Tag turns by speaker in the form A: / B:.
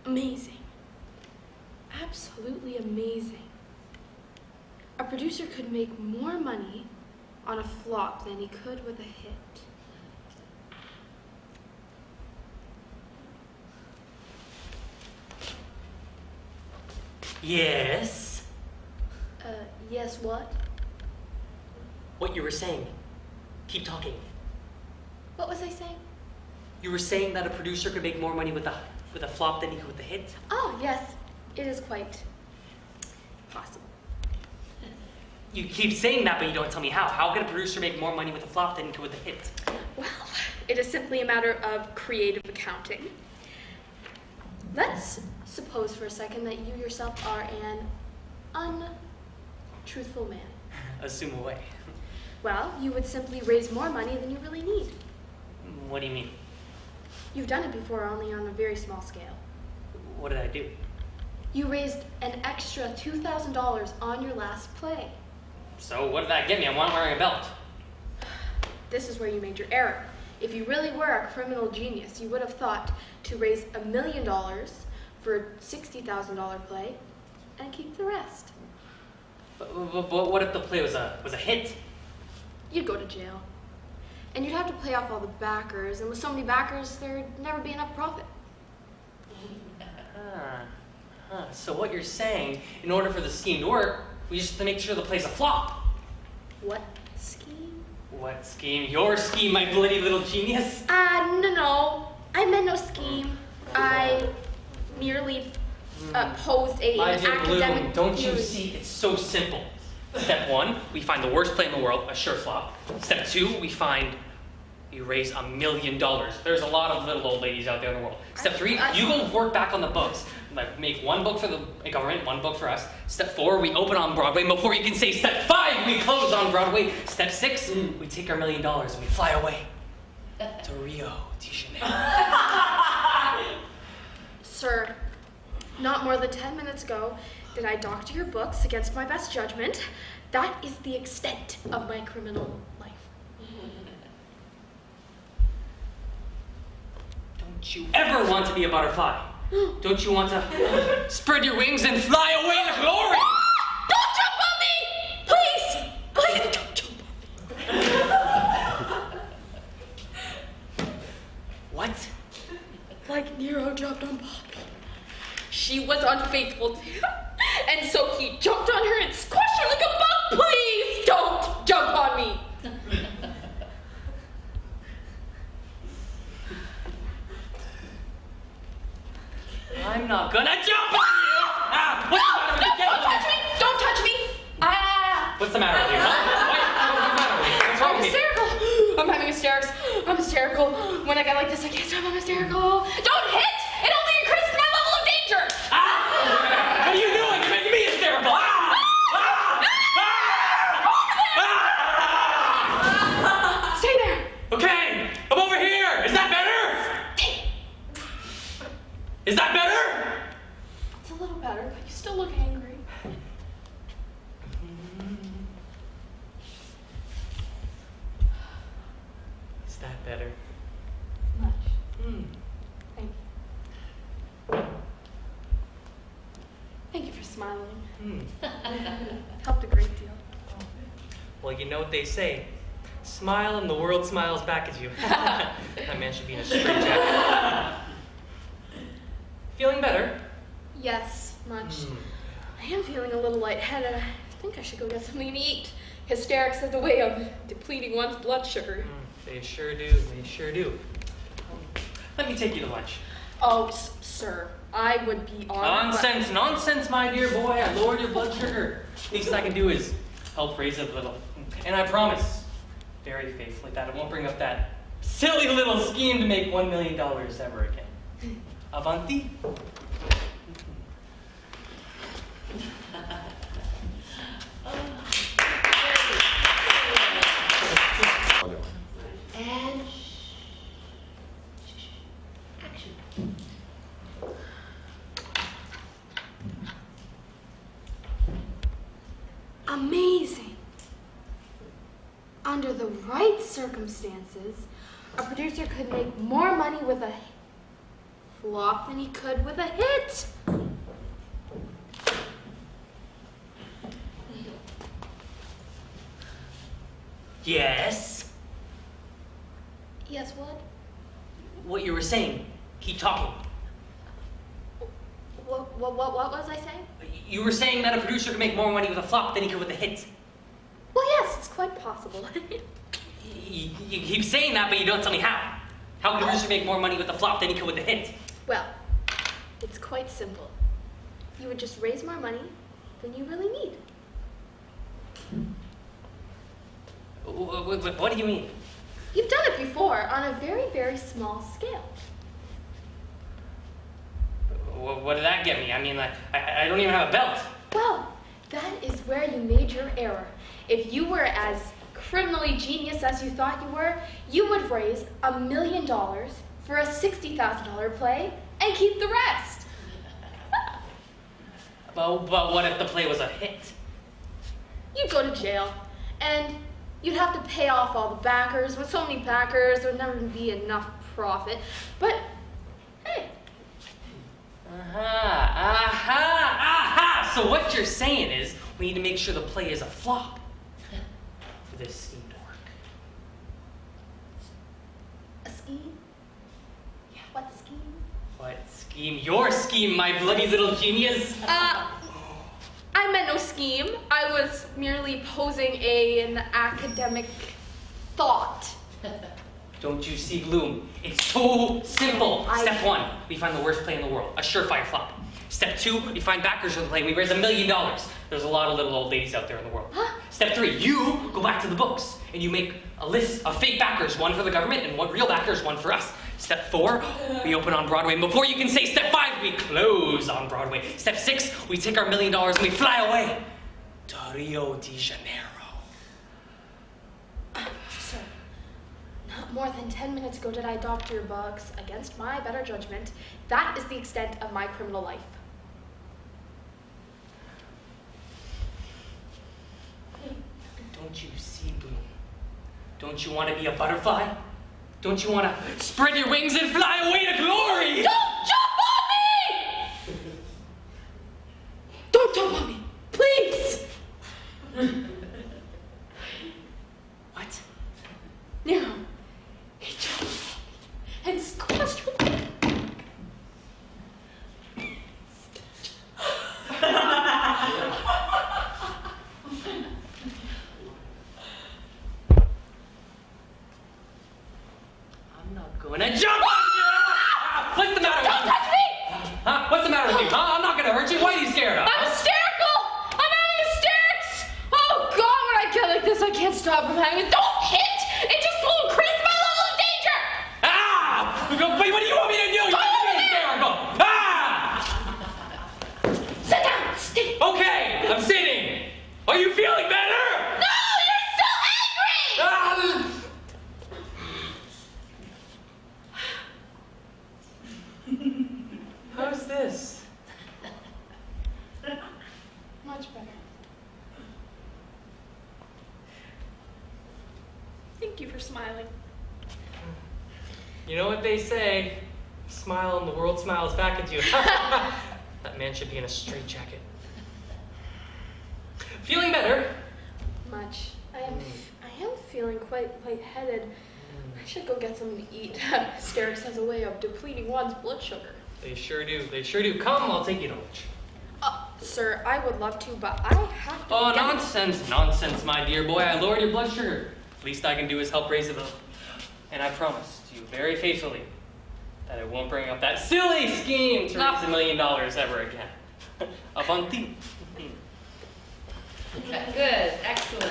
A: Amazing. Absolutely amazing. A producer could make more money on a flop than he could with a hit.
B: Yes?
A: Yes, what?
B: What you were saying. Keep talking.
A: What was I saying?
B: You were saying that a producer could make more money with a flop than he could with a hit?
A: Oh, yes. It is quite possible.
B: You keep saying that, but you don't tell me how. How can a producer make more money with a flop than he could with a hit?
A: Well, it is simply a matter of creative accounting. Let's suppose for a second that you yourself are an untruthful man.
B: Assume away.
A: Well, you would simply raise more money than you really need.
B: What do you mean?
A: You've done it before, only on a very small scale.
B: What did I do?
A: You raised an extra $2,000 on your last play.
B: So what did that get me? I'm not wearing a belt.
A: This is where you made your error. If you really were a criminal genius, you would have thought to raise $1 million for a $60,000 play and keep the rest.
B: But what if the play was a hit?
A: You'd go to jail. And you'd have to pay off all the backers, and with so many backers, there'd never be enough profit.
B: So what you're saying, in order for the scheme to work, we just have to make sure the play's a flop.
A: What scheme?
B: What scheme? Your scheme, my bloody little genius?
A: No. I meant no scheme. I merely posed an
B: My dear
A: academic
B: Bloom, don't you
A: theory.
B: see? It's so simple. Step 1, we find the worst play in the world, a sure flop. Step 2, we raise $1 million. There's a lot of little old ladies out there in the world. Step 3, you go work back on the books. Like, make one book for the government, one book for us. Step 4, we open on Broadway. And before you can say step 5, we close on Broadway. Step 6, we take our $1 million and we fly away to Rio de Janeiro.
A: Sir, not more than 10 minutes ago did I doctor your books against my best judgment. That is the extent of my criminal life.
B: Don't you ever want to be a butterfly? Don't you want to spread your wings and fly away to glory?
A: Don't jump on me! Please! Please don't jump on me.
B: What?
A: Like Nero jumped on Poppy. She was unfaithful to him, and so he jumped on her and squashed her like a bug. Please don't jump on me.
B: I'm not gonna jump on you! What's the matter with you?
A: Don't touch me!
B: What's the matter with you? What's the matter with you? What's wrong
A: I'm
B: with you?
A: hysterical. I'm having hysterics. I'm hysterical. When I get like this, I can't stop. I'm hysterical. Don't hit! It only increases my level of danger.
B: What are you doing? You're making me hysterical.
A: Stay there.
B: Okay, I'm over here. Is that better? Is that better?
A: It's a little better, but you still look angry.
B: Is that better?
A: Much. Thank you. Thank you for smiling. Helped a great deal.
B: Well, you know what they say. Smile and the world smiles back at you. That man should be in a straitjacket. Feeling better?
A: Yes, much. I am feeling a little lightheaded. I think I should go get something to eat. Hysterics have the way of depleting one's blood sugar.
B: They sure do. They sure do. Let me take you to lunch.
A: Oh, sir, I would be on.
B: Nonsense, my dear boy. I lowered your blood sugar. Least I can do is help raise it a little. And I promise, very faithfully, that it won't bring up that silly little scheme to make $1 million ever again. Avanti.
C: And action.
A: Amazing. Under the right circumstances, a producer could make more money with a flop than he could with a hit.
B: Yes?
A: Yes, what?
B: What you were saying. Keep talking.
A: What was I saying?
B: You were saying that a producer could make more money with a flop than he could with a hit.
A: Well, yes, it's quite possible.
B: You keep saying that, but you don't tell me how. How can a producer make more money with a flop than he could with a hit?
A: Well, it's quite simple. You would just raise more money than you really need.
B: What do you mean?
A: You've done it before on a very, very small scale.
B: What did that get me? I mean, I don't even have a belt.
A: Well, that is where you made your error. If you were as criminally genius as you thought you were, you would raise $1 million for a $60,000 play and keep the rest.
B: But what if the play was a hit?
A: You'd go to jail, and you'd have to pay off all the backers. With so many backers, there would never be enough profit. But, hey.
B: Aha! So what you're saying is we need to make sure the play is a flop for this scheme to work.
A: A scheme?
B: Yeah.
A: What scheme?
B: What scheme? Your scheme, my bloody little genius!
A: I meant no scheme. I was merely posing an academic thought.
B: Don't you see, Bloom? It's so simple. Step 1, we find the worst play in the world, a surefire flop. Step 2, we find backers for the play, we raise $1 million. There's a lot of little old ladies out there in the world.
A: Huh?
B: Step 3, you go back to the books and you make a list of fake backers, one for the government and one real backers, one for us. Step 4, we open on Broadway. And before you can say step 5, we close on Broadway. Step 6, we take our $1 million and we fly away to Rio de Janeiro.
A: Sir, not more than 10 minutes ago did I doctor your books against my better judgment. That is the extent of my criminal life.
B: Don't you see, Bloom? Don't you want to be a butterfly? Don't you want to spread your wings and fly away to glory?
A: Don't jump on me! Don't jump on me, please!
B: What?
A: Nero, he jumped and squashed me.
B: I'm not going to jump on you! What's the matter with you?
A: Don't touch me!
B: Huh? What's the matter with you? Huh? I'm not going to hurt you. Why are you scared of?
A: I'm hysterical! I'm having hysterics! Oh God, when I get like this, I can't stop from having it. Don't hit! It just will increase my level of danger!
B: Ah! Wait, what do you want me to do?
A: Go over there!
B: Hysterical! Ah!
A: Sit down! Stay!
B: Okay, I'm sitting. Are you feeling better?
A: No! You're still angry!
B: Ah! How's this?
A: Much better. Thank you for smiling.
B: You know what they say? Smile and the world smiles back at you. That man should be in a straitjacket. Feeling better?
A: Much. I am feeling quite lightheaded. I should go get something to eat. Hysterics has a way of depleting one's blood sugar.
B: They sure do. They sure do. Come, I'll take you to lunch.
A: Sir, I would love to, but I have to
B: Oh,
A: get...
B: nonsense, nonsense, my dear boy. I lowered your blood sugar. Least I can do is help raise it up. And I promise to you very faithfully that I won't bring up that silly scheme to raise $1 million ever again. Avanti.
C: Good, excellent.